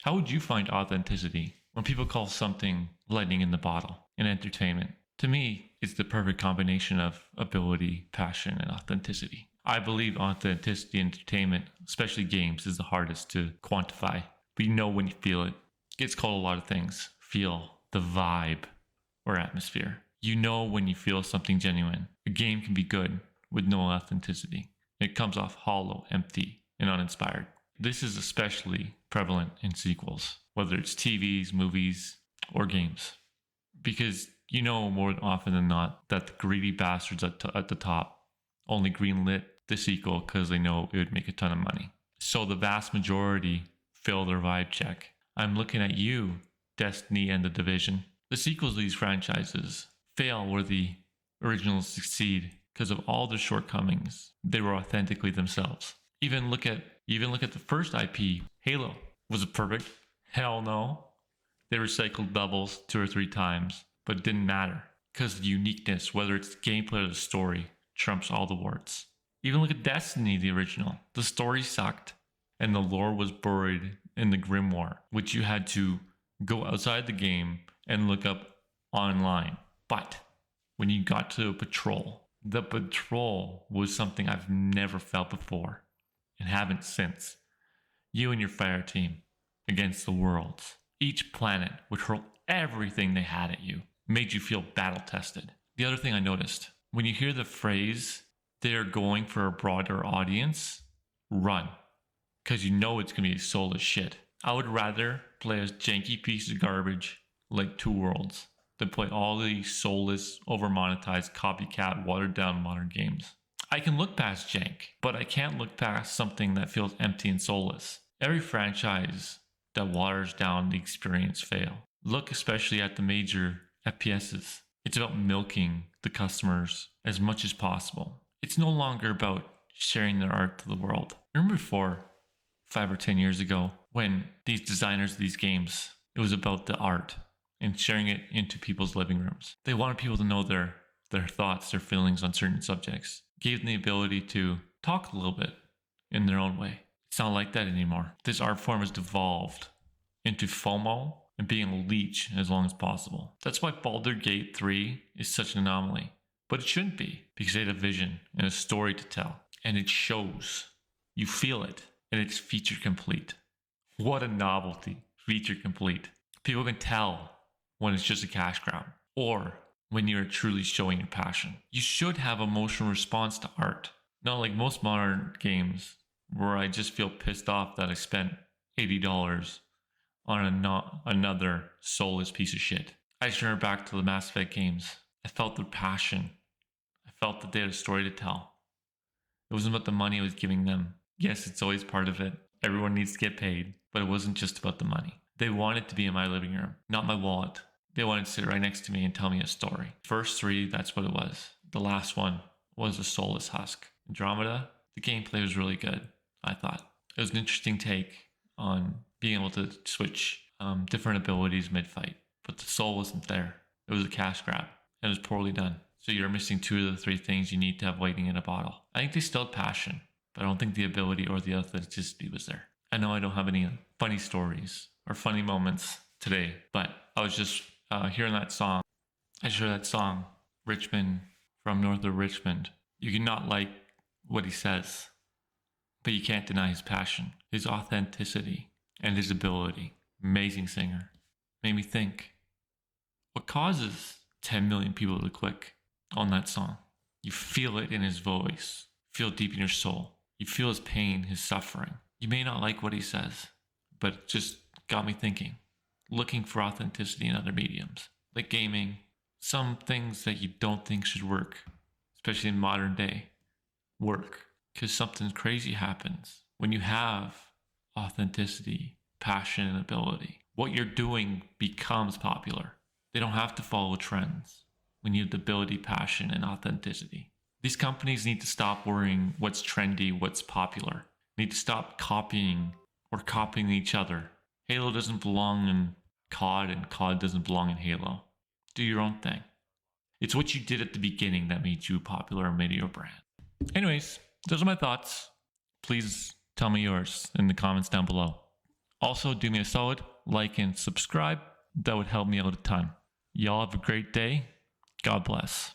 How would you find authenticity when people call something lightning in the bottle in entertainment? To me, it's the perfect combination of ability, passion, and authenticity. I believe authenticity in entertainment, especially games, is the hardest to quantify. But you know when you feel it. It gets called a lot of things. Feel the vibe or atmosphere. You know when you feel something genuine. A game can be good with no authenticity. It comes off hollow, empty, and uninspired. This is especially prevalent in sequels, whether it's TVs, movies, or games. Because you know more often than not that the greedy bastards at the top only greenlit the sequel because they know it would make a ton of money. So the vast majority fail their vibe check. I'm looking at you, Destiny and The Division. The sequels of these franchises fail where the originals succeed because of all their shortcomings. They were authentically themselves. Even look at the first IP, Halo. Was it perfect? Hell no. They recycled doubles 2 or 3 times, but it didn't matter because the uniqueness, whether it's the gameplay or the story, trumps all the warts. Even look at Destiny, the original. The story sucked, and the lore was buried in the grimoire, which you had to go outside the game and look up online. But when you got to a patrol, the patrol was something I've never felt before and haven't since. You and your fire team against the worlds. Each planet would hurl everything they had at you, made you feel battle tested. The other thing I noticed, when you hear the phrase, they're going for a broader audience, run. Because you know it's going to be soulless shit. I would rather play a janky piece of garbage like Two Worlds than play all these soulless, over-monetized, copycat, watered-down modern games. I can look past jank, but I can't look past something that feels empty and soulless. Every franchise that waters down the experience fail. Look especially at the major FPSs. It's about milking the customers as much as possible. It's no longer about sharing their art to the world. Remember before, 5 or 10 years ago, when these designers of these games, it was about the art and sharing it into people's living rooms. They wanted people to know their thoughts, their feelings on certain subjects. Gave them the ability to talk a little bit in their own way. It's not like that anymore. This art form has devolved into FOMO and being a leech as long as possible. That's why Baldur's Gate 3 is such an anomaly. But it shouldn't be, because they had a vision and a story to tell. And it shows. You feel it. And it's feature complete. What a novelty. Feature complete. People can tell when it's just a cash grab. Or when you're truly showing your passion. You should have emotional response to art. Not like most modern games where I just feel pissed off that I spent $80 on another soulless piece of shit. I just remember back to the Mass Effect games. I felt their passion. I felt that they had a story to tell. It wasn't about the money I was giving them. Yes, it's always part of it. Everyone needs to get paid, but it wasn't just about the money. They wanted to be in my living room, not my wallet. They wanted to sit right next to me and tell me a story. First 3, that's what it was. The last one was a soulless husk. Andromeda, the gameplay was really good, I thought. It was an interesting take on being able to switch different abilities mid-fight. But the soul wasn't there. It was a cash grab. It was poorly done. So you're missing 2 of the 3 things you need to have waiting in a bottle. I think they still had passion, but I don't think the ability or the authenticity was there. I know I don't have any funny stories or funny moments today, but I was just hearing that song. I just heard that song, Richmond, from north of Richmond. You cannot like what he says, but you can't deny his passion, his authenticity, and his ability. Amazing singer. Made me think, what causes 10 million people to click on that song? You feel it in his voice. Feel deep in your soul. You feel his pain, his suffering. You may not like what he says, but it just got me thinking. Looking for authenticity in other mediums, like gaming. Some things that you don't think should work, especially in modern day, work. Because something crazy happens when you have authenticity, passion, and ability. What you're doing becomes popular. They don't have to follow trends when you have the ability, passion, and authenticity. These companies need to stop worrying what's trendy, what's popular. They need to stop copying each other. Halo doesn't belong in COD, and COD doesn't belong in Halo. Do your own thing. It's what you did at the beginning that made you popular and made you a brand. Anyways, those are my thoughts. Please tell me yours in the comments down below. Also, do me a solid, like and subscribe. That would help me out a ton. Y'all have a great day. God bless.